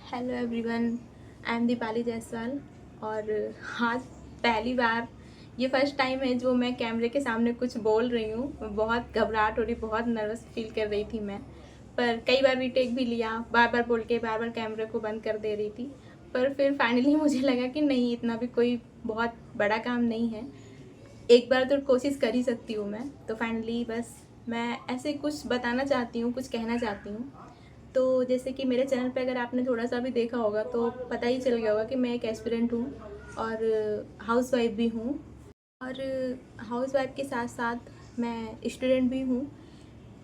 Hello everyone, I am Deepali Jaiswal. और आज पहली बार, ये फर्स्ट टाइम है जो मैं कैमरे के सामने कुछ बोल रही हूँ। बहुत घबराहट हो रही, बहुत नर्वस फील कर रही थी मैं। पर कई बार रीटेक भी लिया, बार बार बोल के बार बार कैमरे को बंद कर दे रही थी। पर फिर फाइनली मुझे लगा कि नहीं, इतना भी कोई बहुत बड़ा काम नहीं है, एक बार तो कोशिश कर ही सकती हूँ मैं। तो फाइनली बस मैं ऐसे कुछ बताना चाहती हूँ, कुछ कहना चाहती हूँ। तो जैसे कि मेरे चैनल पे अगर आपने थोड़ा सा भी देखा होगा तो पता ही चल गया होगा कि मैं एक एस्पिरेंट हूँ और हाउसवाइफ भी हूँ। और हाउसवाइफ के साथ साथ मैं स्टूडेंट भी हूँ।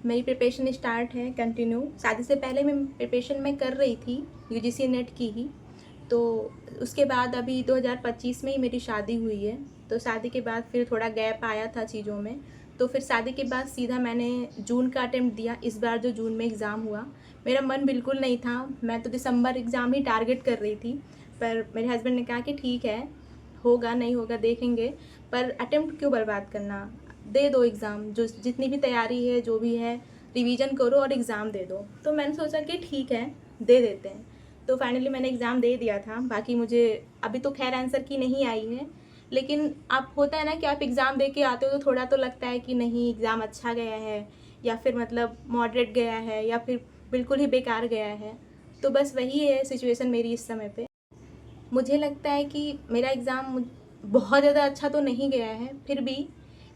मेरी प्रिपरेशन स्टार्ट है कंटिन्यू। शादी से पहले मैं प्रिपरेशन में कर रही थी यूजीसी नेट की ही। तो उसके बाद अभी 2025 में ही मेरी शादी हुई है। तो शादी के बाद फिर थोड़ा गैप आया था चीज़ों में। तो फिर शादी के बाद सीधा मैंने जून का अटेम्प्ट दिया। इस बार जो जून में एग्ज़ाम हुआ, मेरा मन बिल्कुल नहीं था। मैं तो दिसंबर एग्ज़ाम ही टारगेट कर रही थी। पर मेरे हस्बैंड ने कहा कि ठीक है, होगा नहीं होगा देखेंगे, पर अटेम्प्ट क्यों बर्बाद करना, दे दो एग्ज़ाम। जो जितनी भी तैयारी है, जो भी है, रिवीजन करो और एग्ज़ाम दे दो। तो मैंने सोचा कि ठीक है, दे देते हैं। तो फाइनली मैंने एग्ज़ाम दे दिया था। बाकी मुझे अभी तो खैर आंसर की नहीं आई है, लेकिन आप होता है ना कि आप एग्ज़ाम दे के आते हो तो थोड़ा तो लगता है कि नहीं, एग्ज़ाम अच्छा गया है, या फिर मतलब मॉडरेट गया है, या फिर बिल्कुल ही बेकार गया है। तो बस वही है सिचुएशन मेरी इस समय पे। मुझे लगता है कि मेरा एग्ज़ाम बहुत ज़्यादा अच्छा तो नहीं गया है, फिर भी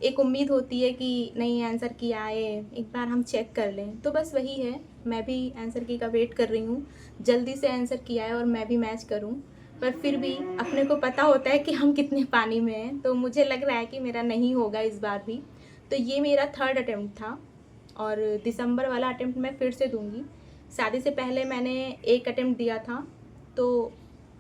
एक उम्मीद होती है कि नहीं, आंसर की आए, एक बार हम चेक कर लें। तो बस वही है, मैं भी आंसर की का वेट कर रही हूँ, जल्दी से आंसर की आए और मैं भी मैच करूँ। पर फिर भी अपने को पता होता है कि हम कितने पानी में हैं, तो मुझे लग रहा है कि मेरा नहीं होगा इस बार भी। तो ये मेरा थर्ड अटेम्प्ट था और दिसंबर वाला अटेम्प्ट मैं फिर से दूँगी। शादी से पहले मैंने एक अटेम्प्ट दिया था। तो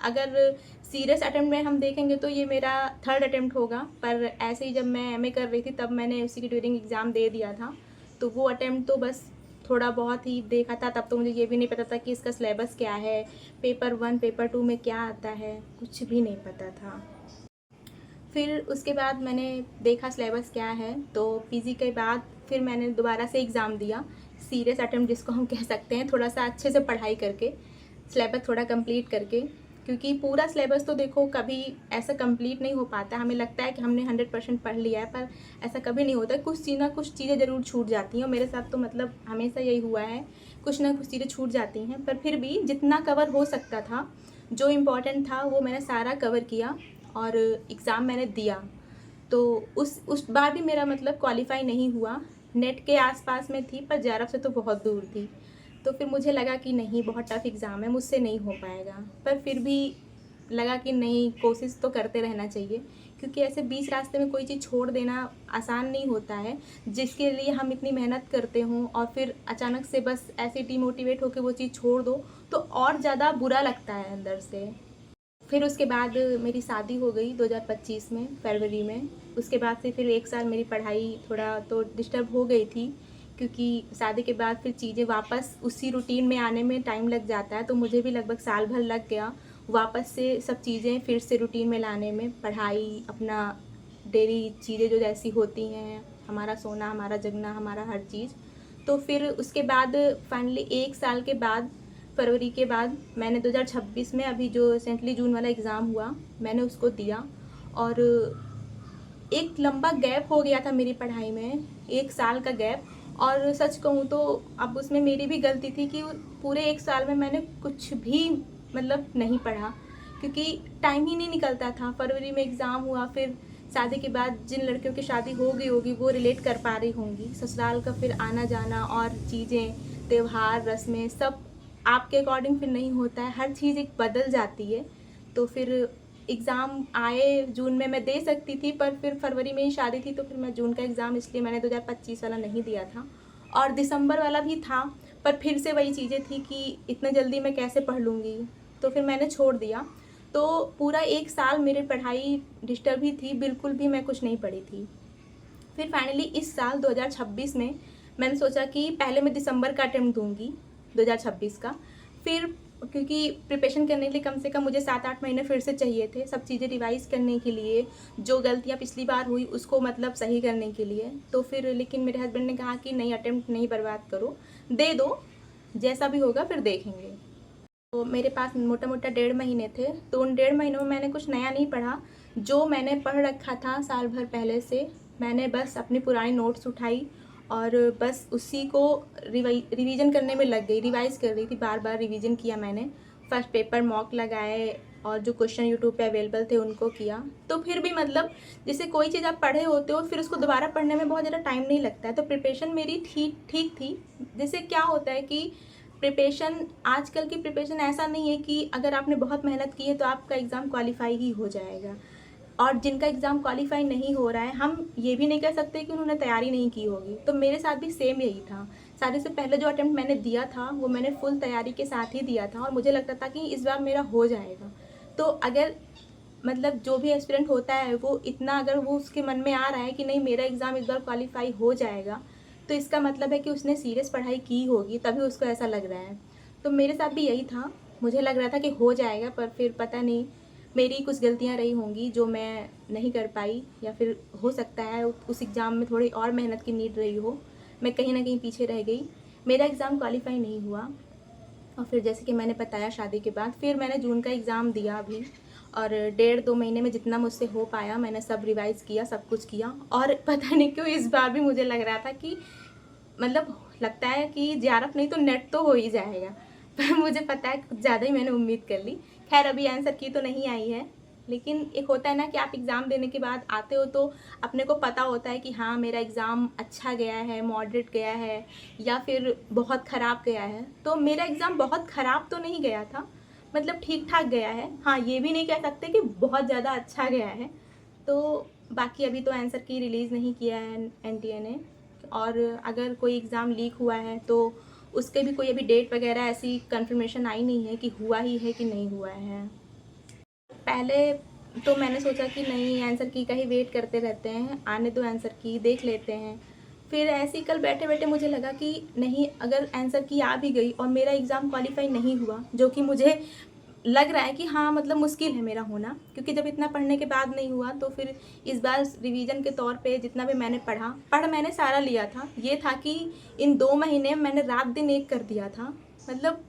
अगर सीरियस अटेम्प्ट में हम देखेंगे तो ये मेरा थर्ड अटेम्प्ट होगा। पर ऐसे ही जब मैं एमए कर रही थी तब मैंने उसी की ड्यूरिंग एग्ज़ाम दे दिया था। तो वो अटेम्प्ट तो बस थोड़ा बहुत ही देखा था। तब तो मुझे ये भी नहीं पता था कि इसका सिलेबस क्या है, पेपर 1 पेपर 2 में क्या आता है, कुछ भी नहीं पता था। फिर उसके बाद मैंने देखा सिलेबस क्या है, तो पीजी के बाद फिर मैंने दोबारा से एग्ज़ाम दिया, सीरियस अटेम्प्ट जिसको हम कह सकते हैं, थोड़ा सा अच्छे से पढ़ाई करके, सिलेबस थोड़ा कंप्लीट करके। क्योंकि पूरा सिलेबस तो देखो कभी ऐसा कंप्लीट नहीं हो पाता। हमें लगता है कि हमने 100% पढ़ लिया है, पर ऐसा कभी नहीं होता। कुछ चीज़ ना कुछ चीज़ें ज़रूर छूट जाती हैं, और मेरे साथ तो मतलब हमेशा यही हुआ है, कुछ ना कुछ चीज़ें छूट जाती हैं। पर फिर भी जितना कवर हो सकता था, जो इम्पोर्टेंट था, वो मैंने सारा कवर किया और एग्ज़ाम मैंने दिया। तो उस बार भी मेरा मतलब क्वालिफाई नहीं हुआ। नेट के आसपास में थी, पर जेआरएफ से तो बहुत दूर थी। तो फिर मुझे लगा कि नहीं, बहुत टफ एग्ज़ाम है, मुझसे नहीं हो पाएगा। पर फिर भी लगा कि नहीं, कोशिश तो करते रहना चाहिए, क्योंकि ऐसे बीच रास्ते में कोई चीज़ छोड़ देना आसान नहीं होता है। जिसके लिए हम इतनी मेहनत करते हों और फिर अचानक से बस ऐसे डिमोटिवेट होकर वो चीज़ छोड़ दो, तो और ज़्यादा बुरा लगता है अंदर से। फिर उसके बाद मेरी शादी हो गई 2025 में फरवरी में। उसके बाद से फिर एक साल मेरी पढ़ाई थोड़ा तो डिस्टर्ब हो गई थी, क्योंकि शादी के बाद फिर चीज़ें वापस उसी रूटीन में आने में टाइम लग जाता है। तो मुझे भी लगभग साल भर लग गया वापस से सब चीज़ें फिर से रूटीन में लाने में। पढ़ाई, अपना डेली चीज़ें जो जैसी होती हैं, हमारा सोना, हमारा जगना, हमारा हर चीज़। तो फिर उसके बाद फाइनली एक साल के बाद, फरवरी के बाद, मैंने 2026 में अभी जो रिसेंटली जून वाला एग्ज़ाम हुआ, मैंने उसको दिया। और एक लंबा गैप हो गया था मेरी पढ़ाई में, एक साल का गैप। और सच कहूँ तो अब उसमें मेरी भी गलती थी कि पूरे एक साल में मैंने कुछ भी मतलब नहीं पढ़ा, क्योंकि टाइम ही नहीं निकलता था। फरवरी में एग्ज़ाम हुआ, फिर शादी के बाद जिन लड़कियों की शादी हो गई होगी वो रिलेट कर पा रही होंगी, ससुराल का फिर आना जाना और चीज़ें, त्यौहार, रस्में, सब आपके अकॉर्डिंग फिर नहीं होता है, हर चीज़ एक बदल जाती है। तो फिर एग्ज़ाम आए जून में, मैं दे सकती थी, पर फिर फरवरी में ही शादी थी, तो फिर मैं जून का एग्ज़ाम इसलिए मैंने 2025 वाला नहीं दिया था। और दिसंबर वाला भी था, पर फिर से वही चीज़ें थी कि इतने जल्दी मैं कैसे पढ़ लूँगी, तो फिर मैंने छोड़ दिया। तो पूरा एक साल मेरी पढ़ाई डिस्टर्ब ही थी, बिल्कुल भी मैं कुछ नहीं पढ़ी थी। फिर फाइनली इस साल 2026 में मैंने सोचा कि पहले मैं दिसंबर का अटेम्प्ट दूंगी 2026 का। फिर क्योंकि प्रिपरेशन करने के लिए कम से कम मुझे 7-8 महीने फिर से चाहिए थे, सब चीज़ें रिवाइज करने के लिए, जो गलतियाँ पिछली बार हुई उसको मतलब सही करने के लिए। तो फिर लेकिन मेरे हस्बैंड ने कहा कि नहीं, अटेम्प्ट नहीं बर्बाद करो, दे दो, जैसा भी होगा फिर देखेंगे। तो मेरे पास मोटा मोटा 1.5 महीने थे, तो उन 1.5 महीनों में मैंने कुछ नया नहीं पढ़ा। जो मैंने पढ़ रखा था साल भर पहले से, मैंने बस अपनी पुरानी नोट्स उठाई और बस उसी को रिवीजन करने में लग गई, रिवाइज कर रही थी, बार बार रिवीजन किया मैंने। फर्स्ट पेपर मॉक लगाए और जो क्वेश्चन यूट्यूब पे अवेलेबल थे उनको किया। तो फिर भी मतलब जैसे कोई चीज़ आप पढ़े होते हो फिर उसको दोबारा पढ़ने में बहुत ज़्यादा टाइम नहीं लगता है, तो प्रिपरेशन मेरी ठीक थी। जैसे क्या होता है कि प्रिपरेशन, आजकल की प्रिपरेशन ऐसा नहीं है कि अगर आपने बहुत मेहनत की है तो आपका एग्ज़ाम क्वालिफाई ही हो जाएगा। और जिनका एग्ज़ाम क्वालिफाई नहीं हो रहा है, हम ये भी नहीं कह सकते कि उन्होंने तैयारी नहीं की होगी। तो मेरे साथ भी सेम यही था। सारे से पहले जो अटेम्प्ट मैंने दिया था वो मैंने फुल तैयारी के साथ ही दिया था और मुझे लगता था कि इस बार मेरा हो जाएगा। तो अगर मतलब जो भी एस्पिरेंट होता है वो इतना, अगर वो उसके मन में आ रहा है कि नहीं मेरा एग्ज़ाम इस बार क्वालिफाई हो जाएगा, तो इसका मतलब है कि उसने सीरियस पढ़ाई की होगी, तभी उसको ऐसा लग रहा है। तो मेरे साथ भी यही था, मुझे लग रहा था कि हो जाएगा, पर फिर पता नहीं मेरी कुछ गलतियां रही होंगी जो मैं नहीं कर पाई, या फिर हो सकता है उस एग्ज़ाम में थोड़ी और मेहनत की नीड रही हो, मैं कहीं ना कहीं पीछे रह गई, मेरा एग्ज़ाम क्वालिफाई नहीं हुआ। और फिर जैसे कि मैंने बताया शादी के बाद फिर मैंने जून का एग्ज़ाम दिया अभी, और 1.5-2 महीने में जितना मुझसे हो पाया मैंने सब रिवाइज़ किया, सब कुछ किया। और पता नहीं क्यों इस बार भी मुझे लग रहा था कि मतलब लगता है कि जेआरएफ नहीं तो नेट तो हो ही जाएगा। पर मुझे पता है कुछ ज़्यादा ही मैंने उम्मीद कर ली। खैर अभी आंसर की तो नहीं आई है, लेकिन एक होता है ना कि आप एग्ज़ाम देने के बाद आते हो तो अपने को पता होता है कि हाँ मेरा एग्ज़ाम अच्छा गया है, मॉडरेट गया है, या फिर बहुत ख़राब गया है। तो मेरा एग्ज़ाम बहुत ख़राब तो नहीं गया था, मतलब ठीक ठाक गया है। हाँ, ये भी नहीं कह सकते कि बहुत ज़्यादा अच्छा गया है। तो बाकी अभी तो आंसर की रिलीज़ नहीं किया है एनटीए ने, और अगर कोई एग्ज़ाम लीक हुआ है तो उसके भी कोई अभी डेट वगैरह ऐसी कंफर्मेशन आई नहीं है कि हुआ ही है कि नहीं हुआ है। पहले तो मैंने सोचा कि नहीं आंसर की का ही वेट करते रहते हैं, आने दो आंसर की, देख लेते हैं। फिर ऐसे ही कल बैठे बैठे मुझे लगा कि नहीं, अगर आंसर की आ भी गई और मेरा एग्ज़ाम क्वालिफाई नहीं हुआ, जो कि मुझे लग रहा है कि हाँ मतलब मुश्किल है मेरा होना, क्योंकि जब इतना पढ़ने के बाद नहीं हुआ तो फिर इस बार रिवीजन के तौर पे जितना भी मैंने पढ़ मैंने सारा लिया था। ये था कि इन 2 महीने मैंने रात दिन एक कर दिया था। मतलब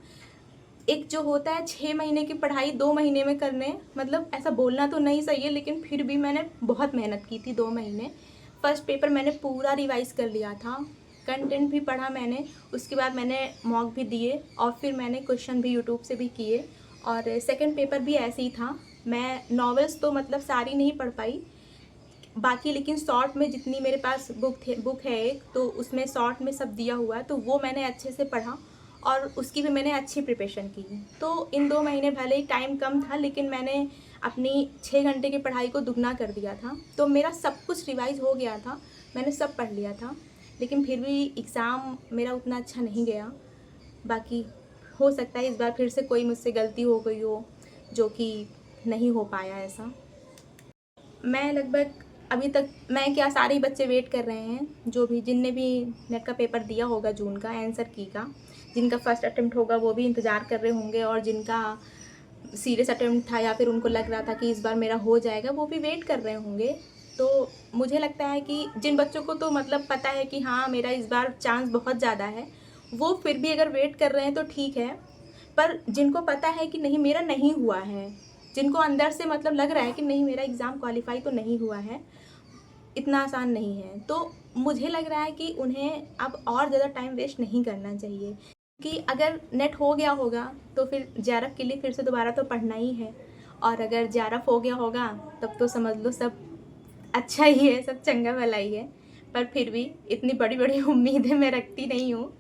एक जो होता है 6 महीने की पढ़ाई 2 महीने में करने, मतलब ऐसा बोलना तो नहीं सही है, लेकिन फिर भी मैंने बहुत मेहनत की थी 2 महीने। फर्स्ट पेपर मैंने पूरा रिवाइज़ कर लिया था, कंटेंट भी पढ़ा मैंने, उसके बाद मैंने मॉक भी दिए और फिर मैंने क्वेश्चन भी यूट्यूब से भी किए। और सेकंड पेपर भी ऐसे ही था। मैं नॉवेल्स तो मतलब सारी नहीं पढ़ पाई बाकी, लेकिन शॉर्ट में जितनी मेरे पास बुक है एक, तो उसमें शॉर्ट में सब दिया हुआ है, तो वो मैंने अच्छे से पढ़ा और उसकी भी मैंने अच्छी प्रिपरेशन की। तो इन 2 महीने भले ही टाइम कम था, लेकिन मैंने अपनी 6 घंटे की पढ़ाई को दुगना कर दिया था। तो मेरा सब कुछ रिवाइज़ हो गया था, मैंने सब पढ़ लिया था, लेकिन फिर भी एग्ज़ाम मेरा उतना अच्छा नहीं गया। बाकी हो सकता है इस बार फिर से कोई मुझसे गलती हो गई हो जो कि नहीं हो पाया ऐसा। मैं लगभग अभी तक, मैं क्या सारे ही बच्चे वेट कर रहे हैं, जो भी जिनने भी नेट का पेपर दिया होगा जून का आंसर की का, जिनका फर्स्ट अटेम्प्ट होगा वो भी इंतज़ार कर रहे होंगे, और जिनका सीरियस अटेम्प्ट था या फिर उनको लग रहा था कि इस बार मेरा हो जाएगा, वो भी वेट कर रहे होंगे। तो मुझे लगता है कि जिन बच्चों को तो मतलब पता है कि हाँ मेरा इस बार चांस बहुत ज़्यादा है, वो फिर भी अगर वेट कर रहे हैं तो ठीक है। पर जिनको पता है कि नहीं मेरा नहीं हुआ है, जिनको अंदर से मतलब लग रहा है कि नहीं मेरा एग्ज़ाम क्वालिफाई तो नहीं हुआ है, इतना आसान नहीं है, तो मुझे लग रहा है कि उन्हें अब और ज़्यादा टाइम वेस्ट नहीं करना चाहिए। कि अगर नेट हो गया होगा तो फिर जेआरएफ के लिए फिर से दोबारा तो पढ़ना ही है, और अगर जेआरएफ हो गया होगा तब तो समझ लो सब अच्छा ही है, सब चंगा भला ही है। पर फिर भी इतनी बड़ी बड़ी उम्मीदें मैं रखती नहीं हूँ,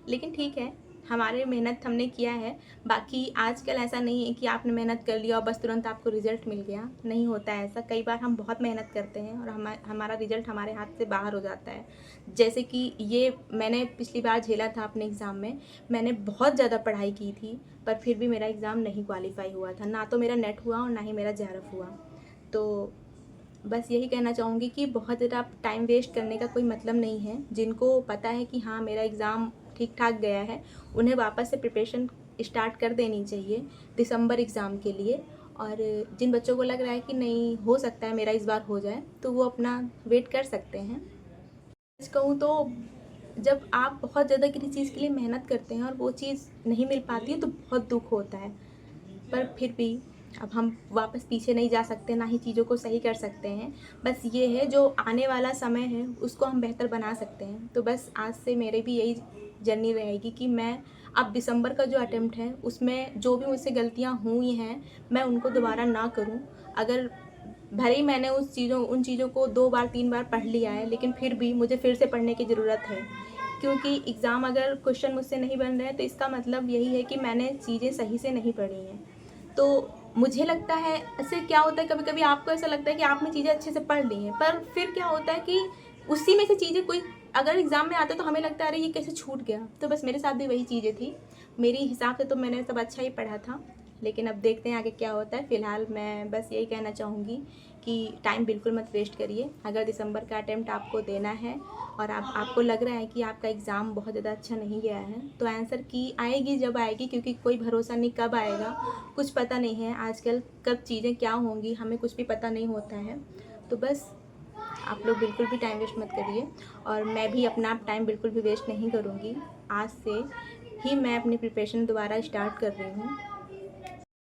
लेकिन ठीक है, हमारे मेहनत हमने किया है। बाकी आजकल ऐसा नहीं है कि आपने मेहनत कर लिया और बस तुरंत आपको रिज़ल्ट मिल गया, नहीं होता है ऐसा। कई बार हम बहुत मेहनत करते हैं और हमारा रिज़ल्ट हमारे हाथ से बाहर हो जाता है। जैसे कि ये मैंने पिछली बार झेला था अपने एग्ज़ाम में, मैंने बहुत ज़्यादा पढ़ाई की थी पर फिर भी मेरा एग्ज़ाम नहीं क्वालिफाई हुआ था, ना तो मेरा नेट हुआ और ना ही मेरा जेआरएफ हुआ। तो बस यही कहना चाहूँगी कि बहुत ज़्यादा टाइम वेस्ट करने का कोई मतलब नहीं है। जिनको पता है कि हाँ मेरा एग्ज़ाम ठीक ठाक गया है, उन्हें वापस से प्रिपरेशन स्टार्ट कर देनी चाहिए दिसंबर एग्ज़ाम के लिए। और जिन बच्चों को लग रहा है कि नहीं हो सकता है मेरा इस बार हो जाए, तो वो अपना वेट कर सकते हैं। सच कहूँ तो जब आप बहुत ज़्यादा किसी चीज़ के लिए मेहनत करते हैं और वो चीज़ नहीं मिल पाती है तो बहुत दुख होता है। पर फिर भी अब हम वापस पीछे नहीं जा सकते, ना ही चीज़ों को सही कर सकते हैं। बस ये है जो आने वाला समय है उसको हम बेहतर बना सकते हैं। तो बस आज से मेरे भी यही जर्नी रहेगी कि मैं अब दिसंबर का जो अटेम्प्ट है उसमें जो भी मुझसे गलतियाँ हुई हैं मैं उनको दोबारा ना करूँ। अगर भले ही मैंने उन चीज़ों को 2 बार 3 बार पढ़ लिया है, लेकिन फिर भी मुझे फिर से पढ़ने की ज़रूरत है। क्योंकि एग्ज़ाम अगर क्वेश्चन मुझसे नहीं बन रहे हैं तो इसका मतलब यही है कि मैंने चीज़ें सही से नहीं पढ़ी हैं। तो मुझे लगता है ऐसे क्या होता है, कभी-कभी आपको ऐसा लगता है कि आपने चीज़ें अच्छे से पढ़ ली हैं, पर फिर क्या होता है कि उसी में से चीज़ें कोई अगर एग्ज़ाम में आता है तो हमें लगता है अरे ये कैसे छूट गया। तो बस मेरे साथ भी वही चीज़ें थी। मेरे हिसाब से तो मैंने सब अच्छा ही पढ़ा था, लेकिन अब देखते हैं आगे क्या होता है। फ़िलहाल मैं बस यही कहना चाहूँगी कि टाइम बिल्कुल मत वेस्ट करिए। अगर दिसंबर का अटेम्प्ट आपको देना है और आपको लग रहा है कि आपका एग्ज़ाम बहुत ज़्यादा अच्छा नहीं गया है, तो आंसर की आएगी जब आएगी, क्योंकि कोई भरोसा नहीं कब आएगा, कुछ पता नहीं है। आजकल कब चीज़ें क्या होंगी हमें कुछ भी पता नहीं होता है। तो बस आप लोग बिल्कुल भी टाइम वेस्ट मत करिए और मैं भी अपना टाइम बिल्कुल भी वेस्ट नहीं करूँगी। आज से ही मैं अपनी प्रिपरेशन दोबारा स्टार्ट कर रही हूँ।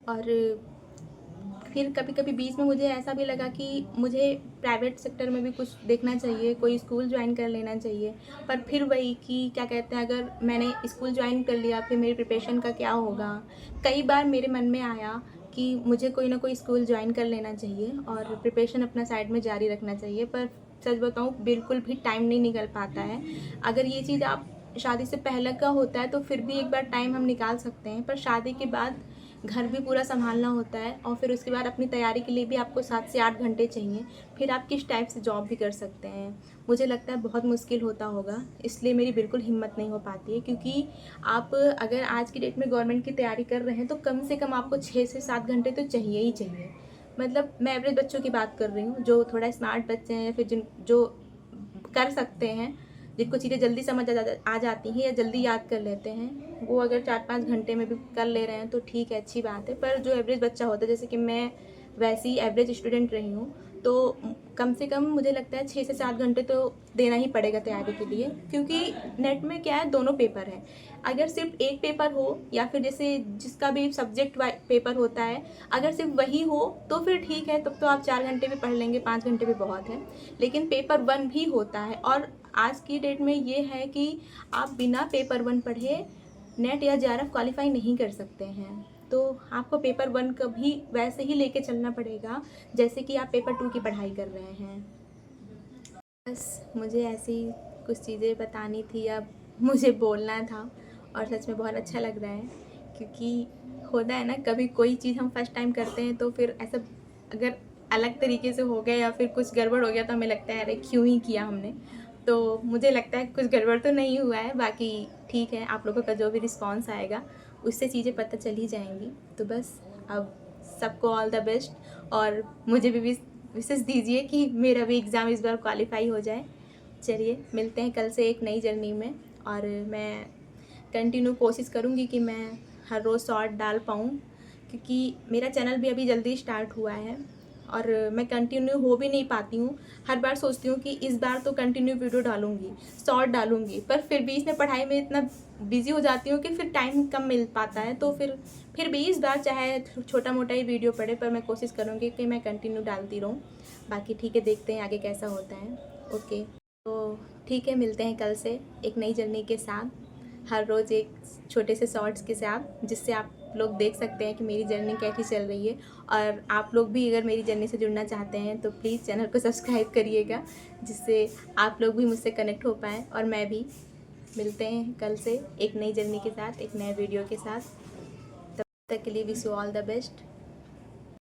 और फिर कभी कभी बीच में मुझे ऐसा भी लगा कि मुझे प्राइवेट सेक्टर में भी कुछ देखना चाहिए, कोई स्कूल ज्वाइन कर लेना चाहिए। पर फिर वही कि क्या कहते हैं, अगर मैंने स्कूल ज्वाइन कर लिया फिर मेरी प्रिपरेशन का क्या होगा। कई बार मेरे मन में आया कि मुझे कोई ना कोई स्कूल ज्वाइन कर लेना चाहिए और प्रिपरेशन अपना साइड में जारी रखना चाहिए। पर सच बताऊँ बिल्कुल भी टाइम नहीं निकल पाता है। अगर ये चीज़ आप शादी से पहले का होता है तो फिर भी एक बार टाइम हम निकाल सकते हैं, पर शादी के बाद घर भी पूरा संभालना होता है और फिर उसके बाद अपनी तैयारी के लिए भी आपको 7 से 8 घंटे चाहिए। फिर आप किस टाइप से जॉब भी कर सकते हैं, मुझे लगता है बहुत मुश्किल होता होगा। इसलिए मेरी बिल्कुल हिम्मत नहीं हो पाती है, क्योंकि आप अगर आज की डेट में गवर्नमेंट की तैयारी कर रहे हैं तो कम से कम आपको 6 से 7 घंटे तो चाहिए ही चाहिए। मतलब मैं एवरेज बच्चों की बात कर रही हूँ, जो थोड़ा स्मार्ट बच्चे हैं या फिर जो कर सकते हैं, जिनको चीज़ें जल्दी समझ आ जाती हैं या जल्दी याद कर लेते हैं, वो अगर 4-5 घंटे में भी कर ले रहे हैं तो ठीक है, अच्छी बात है। पर जो एवरेज बच्चा होता है, जैसे कि मैं वैसी एवरेज स्टूडेंट रही हूँ, तो कम से कम मुझे लगता है 6 से 7 घंटे तो देना ही पड़ेगा तैयारी के लिए। क्योंकि नेट में क्या है, दोनों पेपर हैं। अगर सिर्फ एक पेपर हो या फिर जैसे जिसका भी सब्जेक्ट पेपर होता है, अगर सिर्फ वही हो तो फिर ठीक है, तब तो आप 4 घंटे भी पढ़ लेंगे, 5 घंटे भी बहुत है। लेकिन पेपर 1 भी होता है और आज की डेट में ये है कि आप बिना पेपर 1 पढ़े नेट या जेआरएफ क्वालिफाई नहीं कर सकते हैं। तो आपको पेपर 1 का भी वैसे ही लेके चलना पड़ेगा जैसे कि आप पेपर 2 की पढ़ाई कर रहे हैं। बस मुझे ऐसी कुछ चीज़ें बतानी थी, अब मुझे बोलना था और सच में बहुत अच्छा लग रहा है। क्योंकि होता है ना, कभी कोई चीज़ हम फर्स्ट टाइम करते हैं तो फिर ऐसा अगर अलग तरीके से हो गया या फिर कुछ गड़बड़ हो गया तो हमें लगता है अरे क्यों ही किया हमने। तो मुझे लगता है कुछ गड़बड़ तो नहीं हुआ है, बाकी ठीक है, आप लोगों का जो भी रिस्पॉन्स आएगा उससे चीज़ें पता चल ही जाएंगी। तो बस अब सबको ऑल द बेस्ट और मुझे भी विशेष दीजिए कि मेरा भी एग्ज़ाम इस बार क्वालिफाई हो जाए। चलिए मिलते हैं कल से एक नई जर्नी में, और मैं कंटिन्यू कोशिश करूँगी कि मैं हर रोज़ शॉर्ट डाल पाऊँ, क्योंकि मेरा चैनल भी अभी जल्दी स्टार्ट हुआ है और मैं कंटिन्यू हो भी नहीं पाती हूँ। हर बार सोचती हूँ कि इस बार तो कंटिन्यू वीडियो डालूँगी, शॉर्ट डालूँगी, पर फिर भी इसमें पढ़ाई में इतना बिज़ी हो जाती हूँ कि फिर टाइम कम मिल पाता है। तो फिर भी इस बार चाहे छोटा मोटा ही वीडियो पड़े, पर मैं कोशिश करूँगी कि मैं कंटिन्यू डालती रहूँ। बाकी ठीक है, देखते हैं आगे कैसा होता है। ओके, तो ठीक है, मिलते हैं कल से एक नई जर्नी के साथ, हर रोज़ एक छोटे से शॉर्ट्स के साथ, जिससे आप लोग देख सकते हैं कि मेरी जर्नी कैसी चल रही है। और आप लोग भी अगर मेरी जर्नी से जुड़ना चाहते हैं तो प्लीज़ चैनल को सब्सक्राइब करिएगा, जिससे आप लोग भी मुझसे कनेक्ट हो पाएँ और मैं भी। मिलते हैं कल से एक नई जर्नी के साथ, एक नए वीडियो के साथ। तब तक के लिए wish you all the best.